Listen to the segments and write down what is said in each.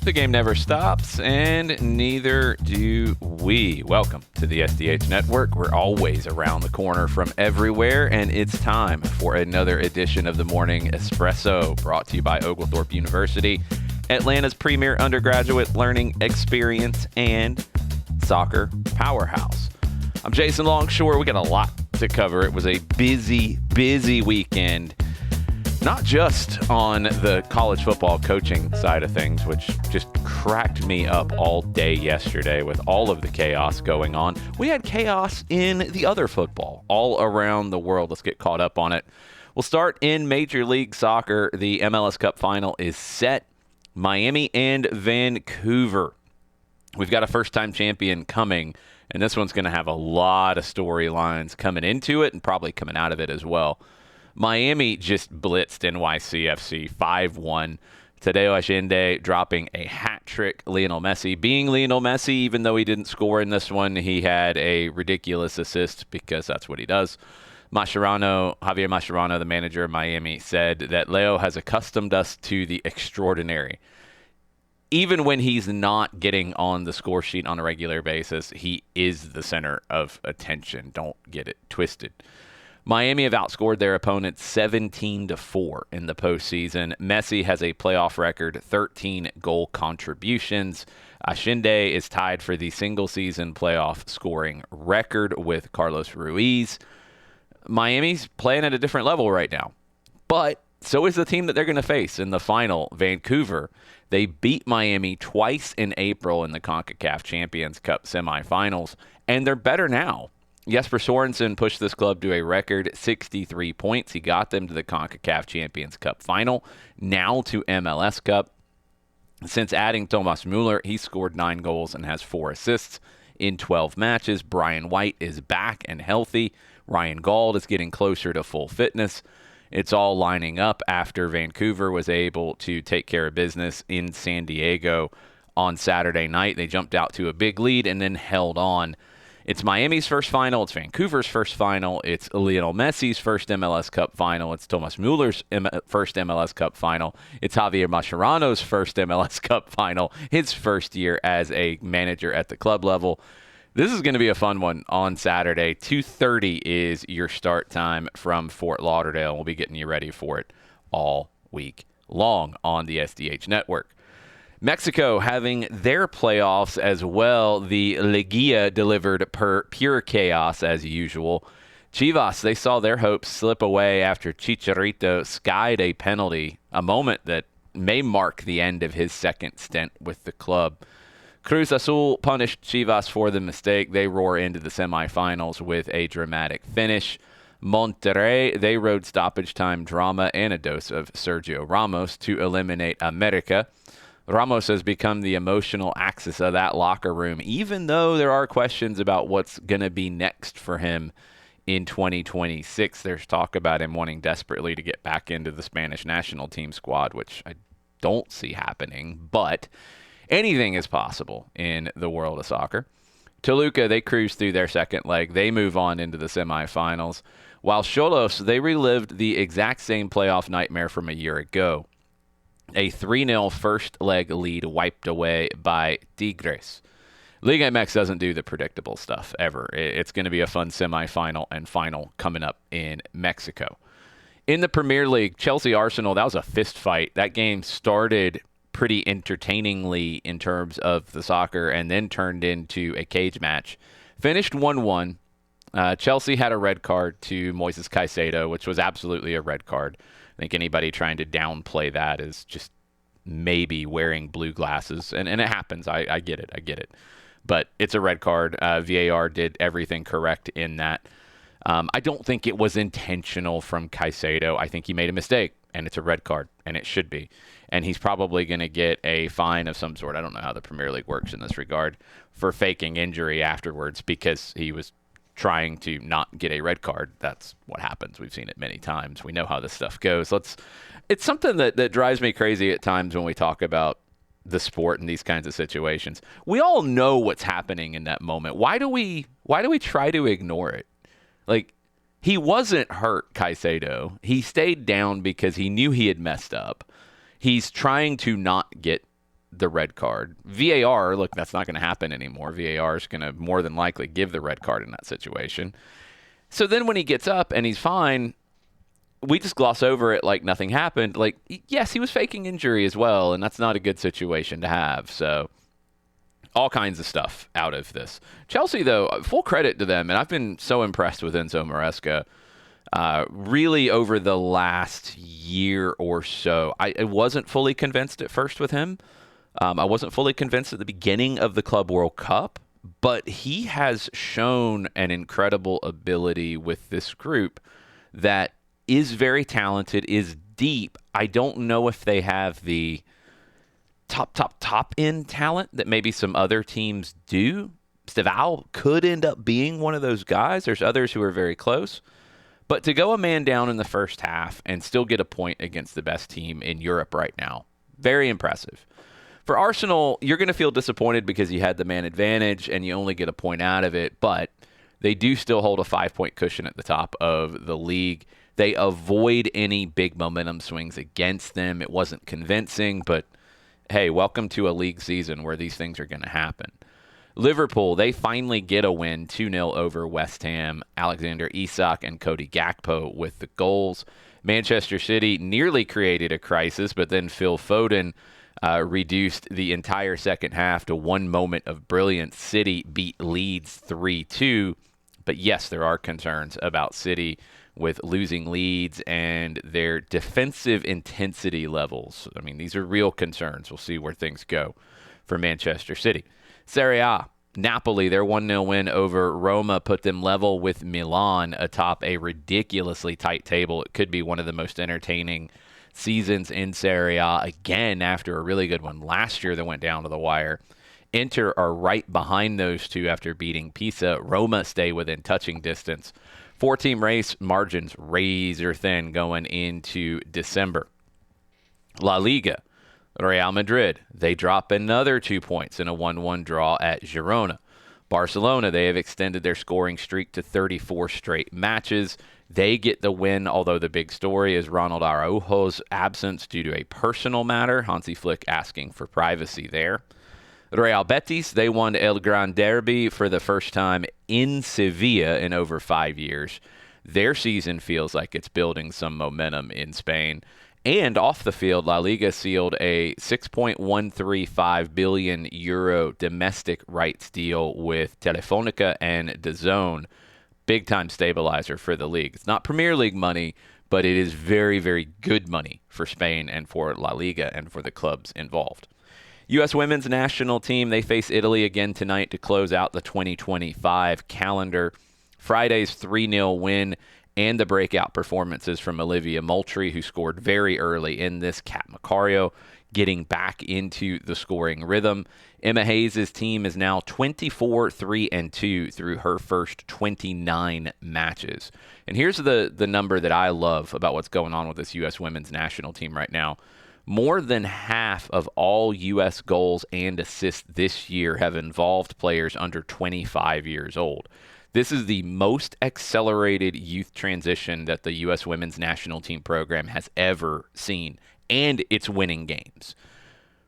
The game never stops, and neither do we. Welcome to the SDH Network. We're always around the corner from everywhere, and it's time for another edition of the Morning Espresso, brought to you by Oglethorpe University, Atlanta's premier undergraduate learning experience and soccer powerhouse. I'm Jason Longshore. We got a lot to cover. It was a busy weekend. Not just on the college football coaching side of things, which just cracked me up all day yesterday with all of the chaos going on. We had chaos in the other football all around the world. Let's get caught up on it. We'll start in Major League Soccer. The MLS Cup final is set. Miami and Vancouver. We've got a first-time champion coming, and this one's going to have a lot of storylines coming into it and probably coming out of it as well. Miami just blitzed NYCFC 5-1. Tadeo Allende dropping a hat trick. Lionel Messi being Lionel Messi, even though he didn't score in this one, he had a ridiculous assist because that's what he does. Javier Mascherano, the manager of Miami, said that Leo has accustomed us to the extraordinary. Even when he's not getting on the score sheet on a regular basis, he is the center of attention. Don't get it twisted. Miami have outscored their opponents 17-4 in the postseason. Messi has a playoff record, 13 goal contributions. Allende is tied for the single-season playoff scoring record with Carlos Ruiz. Miami's playing at a different level right now, but so is the team that they're going to face in the final, Vancouver. They beat Miami twice in April in the CONCACAF Champions Cup semifinals, and they're better now. Jesper Sorensen pushed this club to a record 63 points. He got them to the CONCACAF Champions Cup final, now to MLS Cup. Since adding Thomas Müller, he scored 9 goals and has 4 assists in 12 matches. Brian White is back and healthy. Ryan Gauld is getting closer to full fitness. It's all lining up after Vancouver was able to take care of business in San Diego on Saturday night. They jumped out to a big lead and then held on. It's Miami's first final. It's Vancouver's first final. It's Lionel Messi's first MLS Cup final. It's Thomas Müller's first MLS Cup final. It's Javier Mascherano's first MLS Cup final, his first year as a manager at the club level. This is going to be a fun one on Saturday. 2:30 is your start time from Fort Lauderdale. We'll be getting you ready for it all week long on the SDH Network. Mexico having their playoffs as well. The liguilla delivered pure chaos as usual. Chivas, they saw their hopes slip away after Chicharito skied a penalty, a moment that may mark the end of his second stint with the club. Cruz Azul punished Chivas for the mistake. They roar into the semifinals with a dramatic finish. Monterrey, they rode stoppage time drama and a dose of Sergio Ramos to eliminate America. Ramos has become the emotional axis of that locker room, even though there are questions about what's going to be next for him in 2026. There's talk about him wanting desperately to get back into the Spanish national team squad, which I don't see happening, but anything is possible in the world of soccer. Toluca, they cruise through their second leg. They move on into the semifinals, while Xolos, they relived the exact same playoff nightmare from a year ago. A 3-0 first leg lead wiped away by Tigres. Liga MX doesn't do the predictable stuff ever. It's going to be a fun semifinal and final coming up in Mexico. In the Premier League, Chelsea-Arsenal, that was a fist fight. That game started pretty entertainingly in terms of the soccer and then turned into a cage match. Finished 1-1. Chelsea had a red card to Moises Caicedo, which was absolutely a red card. I think anybody trying to downplay that is just maybe wearing blue glasses. And it happens. I get it. But it's a red card. VAR did everything correct in that. I don't think it was intentional from Caicedo. I think he made a mistake, and it's a red card, and it should be. And he's probably going to get a fine of some sort. I don't know how the Premier League works in this regard for faking injury afterwards because he was trying to not get a red card. That's what happens. We've seen it many times. We know how this stuff goes. It's something that drives me crazy at times when we talk about the sport in these kinds of situations. We all know what's happening in that moment. Why do we try to ignore it? Like, he wasn't hurt, Caicedo. He stayed down because he knew he had messed up. He's trying to not get the red card. VAR, look, that's not going to happen anymore. VAR is going to more than likely give the red card in that situation. So then when he gets up and he's fine, we just gloss over it like nothing happened. Like, yes, he was faking injury as well, and that's not a good situation to have. So all kinds of stuff out of this. Chelsea, though, full credit to them, and I've been so impressed with Enzo Maresca. Really over the last year or so. I wasn't fully convinced at first with him. I wasn't fully convinced at the beginning of the Club World Cup, but he has shown an incredible ability with this group that is very talented, is deep. I don't know if they have the top end talent that maybe some other teams do. Steval could end up being one of those guys. There's others who are very close. But to go a man down in the first half and still get a point against the best team in Europe right now, very impressive. For Arsenal, you're going to feel disappointed because you had the man advantage and you only get a point out of it, but they do still hold a 5-point cushion at the top of the league. They avoid any big momentum swings against them. It wasn't convincing, but hey, welcome to a league season where these things are going to happen. Liverpool, they finally get a win, 2-0 over West Ham. Alexander Isak and Cody Gakpo with the goals. Manchester City nearly created a crisis, but then Phil Foden reduced the entire second half to one moment of brilliance. City beat Leeds 3-2. But yes, there are concerns about City with losing leads and their defensive intensity levels. I mean, these are real concerns. We'll see where things go for Manchester City. Serie A, Napoli, their 1-0 win over Roma put them level with Milan atop a ridiculously tight table. It could be one of the most entertaining seasons in Serie A, again after a really good one last year that went down to the wire. Inter are right behind those two after beating Pisa. Roma stay within touching distance. 4-team race, margins razor thin going into December. La Liga, Real Madrid, they drop another 2 points in a 1-1 draw at Girona. Barcelona, they have extended their scoring streak to 34 straight matches. They get the win, although the big story is Ronald Araujo's absence due to a personal matter. Hansi Flick asking for privacy there. Real Betis, they won El Gran Derby for the first time in Sevilla in over 5 years. Their season feels like it's building some momentum in Spain. And off the field, La Liga sealed a 6.135 billion euro domestic rights deal with Telefonica and DAZN. Big-time stabilizer for the league. It's not Premier League money, but it is very, very good money for Spain and for La Liga and for the clubs involved. U.S. women's national team, they face Italy again tonight to close out the 2025 calendar. Friday's 3-0 win and the breakout performances from Olivia Moultrie, who scored very early in this. Kat Macario getting back into the scoring rhythm. Emma Hayes' team is now 24-3-2 through her first 29 matches. And here's the number that I love about what's going on with this U.S. women's national team right now. More than half of all U.S. goals and assists this year have involved players under 25 years old. This is the most accelerated youth transition that the U.S. women's national team program has ever seen, and it's winning games.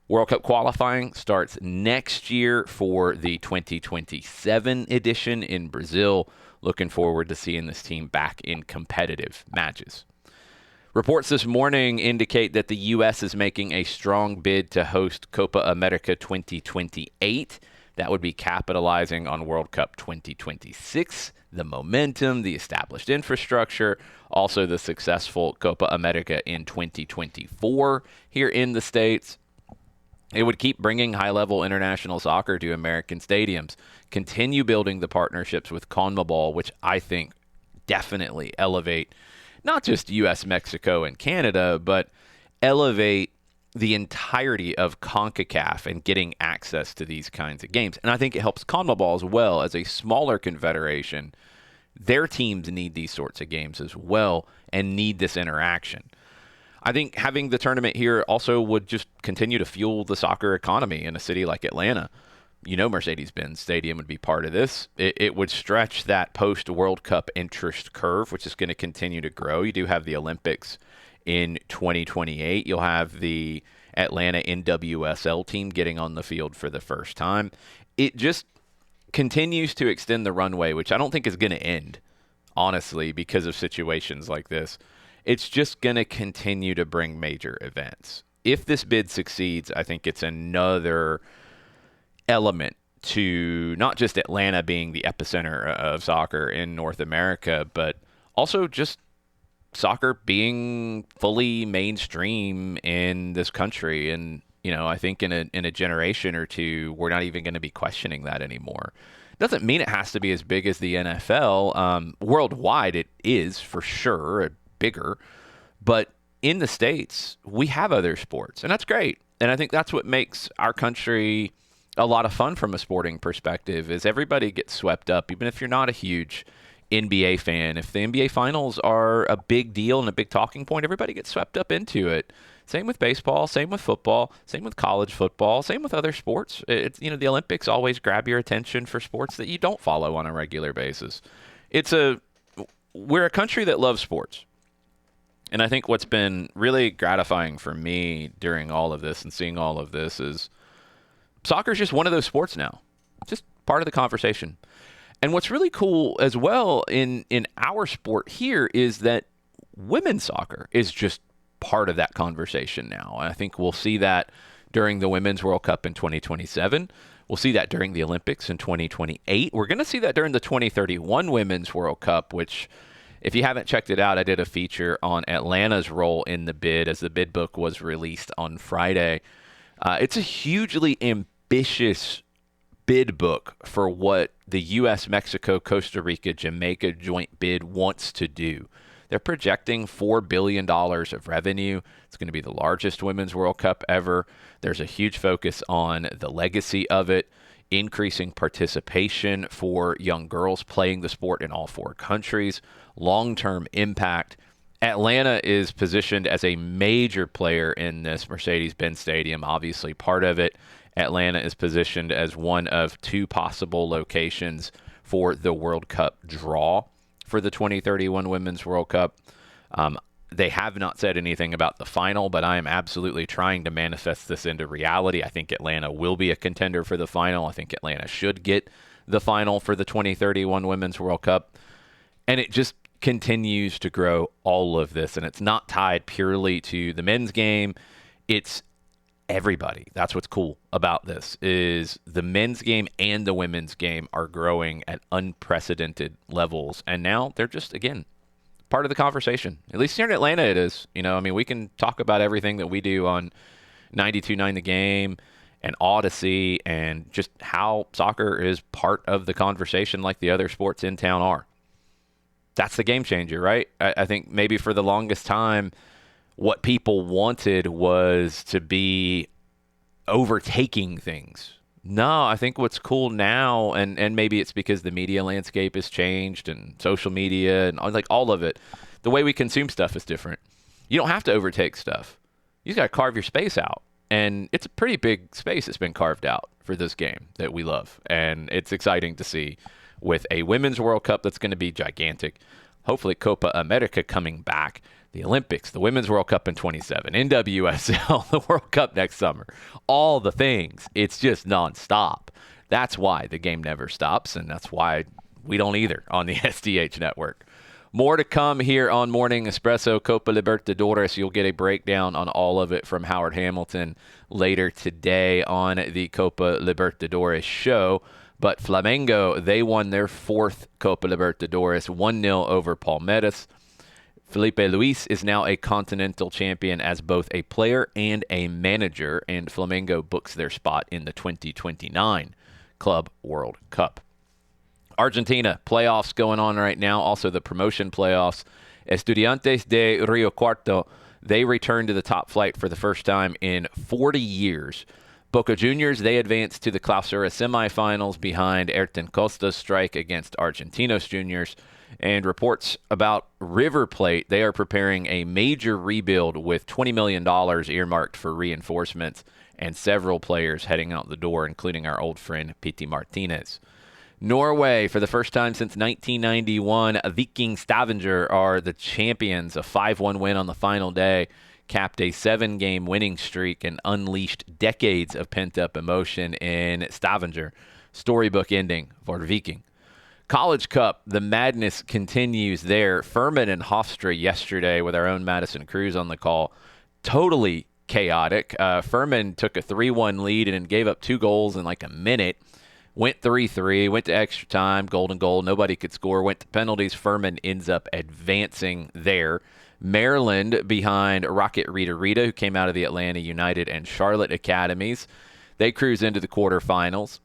World Cup qualifying starts next year for the 2027 edition in Brazil. Looking forward to seeing this team back in competitive matches. Reports this morning indicate that the U.S. is making a strong bid to host Copa America 2028. That would be capitalizing on World Cup 2026, the momentum, the established infrastructure, also the successful Copa America in 2024 here in the States. It would keep bringing high-level international soccer to American stadiums, continue building the partnerships with CONMEBOL, which I think definitely elevate not just U.S., Mexico, and Canada, but elevate the entirety of CONCACAF and getting access to these kinds of games. And I think it helps CONMEBOL as well. As a smaller confederation, their teams need these sorts of games as well and need this interaction. I think having the tournament here also would just continue to fuel the soccer economy in a city like Atlanta. You know, Mercedes-Benz Stadium would be part of this. It would stretch that post-World Cup interest curve, which is going to continue to grow. You do have the Olympics in 2028. You'll have the Atlanta NWSL team getting on the field for the first time. It just continues to extend the runway, which I don't think is going to end, honestly, because of situations like this. It's just going to continue to bring major events. If this bid succeeds, I think it's another element to not just Atlanta being the epicenter of soccer in North America, but also just soccer being fully mainstream in this country. And, I think in a generation or two, we're not even going to be questioning that anymore. Doesn't mean it has to be as big as the NFL. Worldwide, it is for sure bigger. But in the States, we have other sports, and that's great. And I think that's what makes our country a lot of fun from a sporting perspective, is everybody gets swept up, even if you're not a huge NBA fan. If the NBA finals are a big deal and a big talking point, everybody gets swept up into it. Same with baseball, same with football, same with college football, same with other sports. It's, the Olympics always grab your attention for sports that you don't follow on a regular basis. We're a country that loves sports. And I think what's been really gratifying for me during all of this and seeing all of this is soccer is just one of those sports now. It's just part of the conversation. And what's really cool as well in our sport here is that women's soccer is just part of that conversation now. And I think we'll see that during the Women's World Cup in 2027. We'll see that during the Olympics in 2028. We're going to see that during the 2031 Women's World Cup, which, if you haven't checked it out, I did a feature on Atlanta's role in the bid as the bid book was released on Friday. It's a hugely ambitious bid book for what the U.S., Mexico, Costa Rica, Jamaica joint bid wants to do. They're projecting $4 billion of revenue. It's going to be the largest Women's World Cup ever. There's a huge focus on the legacy of it, increasing participation for young girls playing the sport in all 4 countries, long-term impact. Atlanta is positioned as a major player in this Mercedes-Benz Stadium, obviously part of it. Atlanta is positioned as one of 2 possible locations for the World Cup draw for the 2031 Women's World Cup. They have not said anything about the final, but I am absolutely trying to manifest this into reality. I think Atlanta will be a contender for the final. I think Atlanta should get the final for the 2031 Women's World Cup. And it just continues to grow, all of this. And it's not tied purely to the men's game. It's everybody. That's what's cool about this, is the men's game and the women's game are growing at unprecedented levels. And now they're just, again, part of the conversation. At least here in Atlanta it is. We can talk about everything that we do on 92.9 The Game and Odyssey and just how soccer is part of the conversation like the other sports in town are. That's the game changer, right? I think maybe for the longest time, what people wanted was to be overtaking things. No, I think what's cool now, and maybe it's because the media landscape has changed and social media and like all of it, the way we consume stuff is different. You don't have to overtake stuff. You just got to carve your space out. And it's a pretty big space that's been carved out for this game that we love. And it's exciting to see with a Women's World Cup that's going to be gigantic. Hopefully Copa America coming back. The Olympics, the Women's World Cup in 27, NWSL, the World Cup next summer, all the things. It's just nonstop. That's why the game never stops, and that's why we don't either on the SDH network. More to come here on Morning Espresso, Copa Libertadores. You'll get a breakdown on all of it from Howard Hamilton later today on the Copa Libertadores show. But Flamengo, they won their 4th Copa Libertadores 1-0 over Palmeiras. Felipe Luis is now a continental champion as both a player and a manager, and Flamengo books their spot in the 2029 Club World Cup. Argentina, playoffs going on right now, also the promotion playoffs. Estudiantes de Rio Cuarto, they return to the top flight for the first time in 40 years. Boca Juniors, they advanced to the Clausura semifinals behind Ayrton Costa's strike against Argentinos Juniors. And reports about River Plate, they are preparing a major rebuild with $20 million earmarked for reinforcements and several players heading out the door, including our old friend Pity Martinez. Norway, for the first time since 1991, Viking Stavanger are the champions. A 5-1 win on the final day capped a 7-game winning streak and unleashed decades of pent-up emotion in Stavanger. Storybook ending for Viking. College Cup, the madness continues there. Furman and Hofstra yesterday with our own Madison Cruz on the call. Totally chaotic. Furman took a 3-1 lead and gave up 2 goals in like a minute. Went 3-3, went to extra time, golden goal. Nobody could score. Went to penalties. Furman ends up advancing there. Maryland behind Rocket Rita Rita, who came out of the Atlanta United and Charlotte academies. They cruise into the quarterfinals.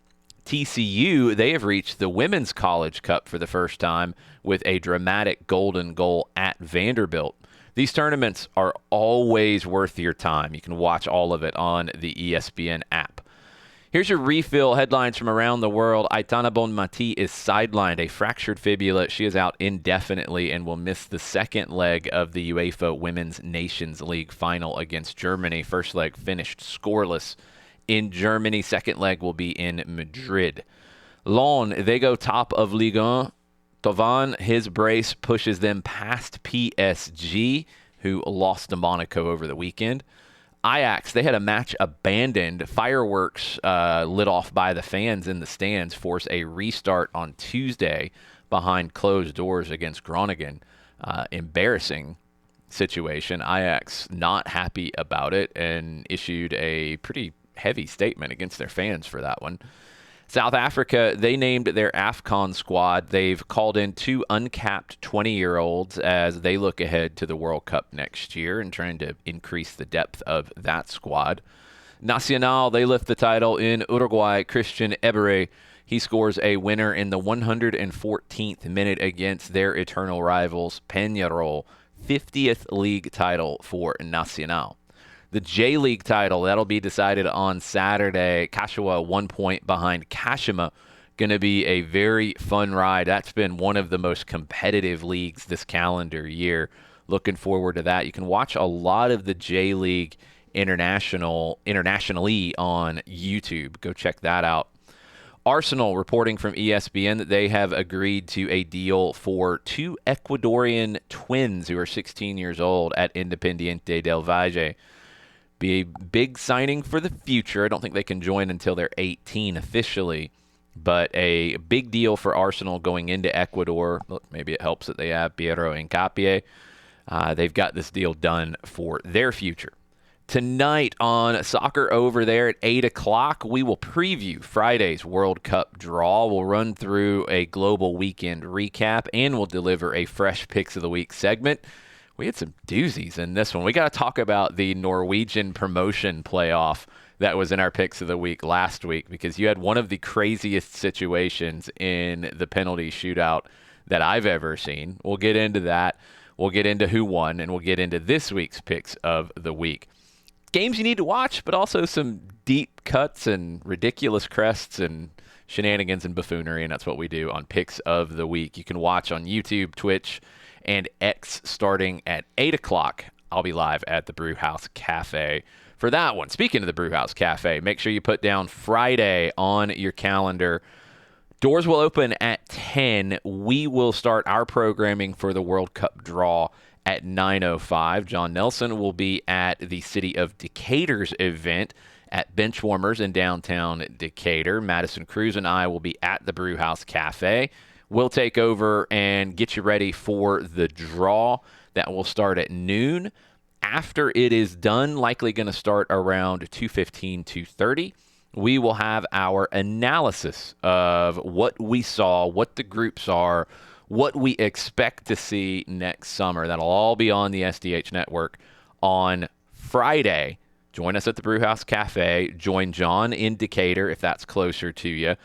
TCU, they have reached the Women's College Cup for the first time with a dramatic golden goal at Vanderbilt. These tournaments are always worth your time. You can watch all of it on the ESPN app. Here's your refill headlines from around the world. Aitana Bonmati is sidelined, a fractured fibula. She is out indefinitely and will miss the second leg of the UEFA Women's Nations League final against Germany. First leg finished scoreless in Germany. Second leg will be in Madrid. Lyon, they go top of Ligue 1. Tovan, his brace pushes them past PSG, who lost to Monaco over the weekend. Ajax, they had a match abandoned. Fireworks lit off by the fans in the stands force a restart on Tuesday behind closed doors against Groningen. Embarrassing situation. Ajax not happy about it and issued a pretty heavy statement against their fans for that one. South Africa, they named their AFCON squad. They've called in 2 uncapped 20-year-olds as they look ahead to the World Cup next year and trying to increase the depth of that squad. Nacional, they lift the title in Uruguay. Christian Ebery, he scores a winner in the 114th minute against their eternal rivals, Peñarol. 50th league title for Nacional. The J-League title, that'll be decided on Saturday. Kashiwa 1 point behind Kashima. Going to be a very fun ride. That's been one of the most competitive leagues this calendar year. Looking forward to that. You can watch a lot of the J-League internationally on YouTube. Go check that out. Arsenal reporting from ESPN that they have agreed to a deal for 2 Ecuadorian twins who are 16 years old at Independiente del Valle. Be a big signing for the future. I don't think they can join until they're 18 officially, but a big deal for Arsenal going into Ecuador. Look, maybe it helps that they have Piero Hincapié. They've got this deal done for their future. Tonight on Soccer Over There at 8 o'clock, we will preview Friday's World Cup draw. We'll run through a global weekend recap, and we'll deliver a fresh Picks of the Week segment. We had some doozies in this one. We got to talk about the Norwegian promotion playoff that was in our Picks of the Week last week, because you had one of the craziest situations in the penalty shootout that I've ever seen. We'll get into that. We'll get into who won, and we'll get into this week's Picks of the Week. Games you need to watch, but also some deep cuts and ridiculous crests and shenanigans and buffoonery, and that's what we do on Picks of the Week. You can watch on YouTube, Twitch, and X starting at 8 o'clock. I'll be live at the Brewhouse Cafe for that one. Speaking of the Brewhouse Cafe, make sure you put down Friday on your calendar. Doors will open at 10. We will start our programming for the World Cup draw at 9:05. John Nelson will be at the City of Decatur's event at Benchwarmers in downtown Decatur. Madison Cruz and I will be at the Brewhouse Cafe. We'll take over and get you ready for the draw that will start at noon. After it is done, likely going to start around 2:15, 2:30, we will have our analysis of what we saw, what the groups are, what we expect to see next summer. That'll all be on the SDH Network on Friday. Join us at the Brewhouse Cafe. Join John in Decatur if that's closer to you.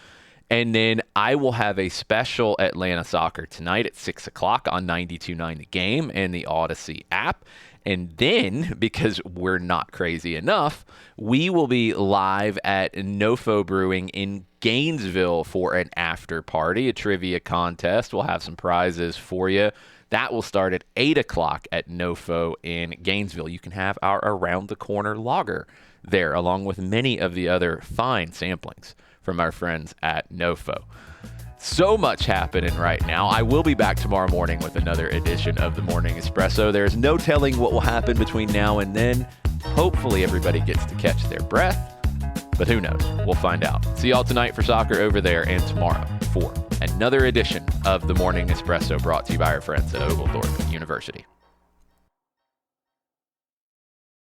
And then I will have a special Atlanta Soccer tonight at 6 o'clock on 92.9 The Game and the Odyssey app. And then, because we're not crazy enough, we will be live at Nofo Brewing in Gainesville for an after party, a trivia contest. We'll have some prizes for you. That will start at 8 o'clock at Nofo in Gainesville. You can have our Around the Corner lager there, along with many of the other fine samplings from our friends at Nofo. So much happening right now. I will be back tomorrow morning with another edition of the Morning Espresso. There's no telling what will happen between now and then. Hopefully everybody gets to catch their breath, but who knows? We'll find out. See y'all tonight for soccer over there and tomorrow for another edition of the Morning Espresso brought to you by our friends at Oglethorpe University.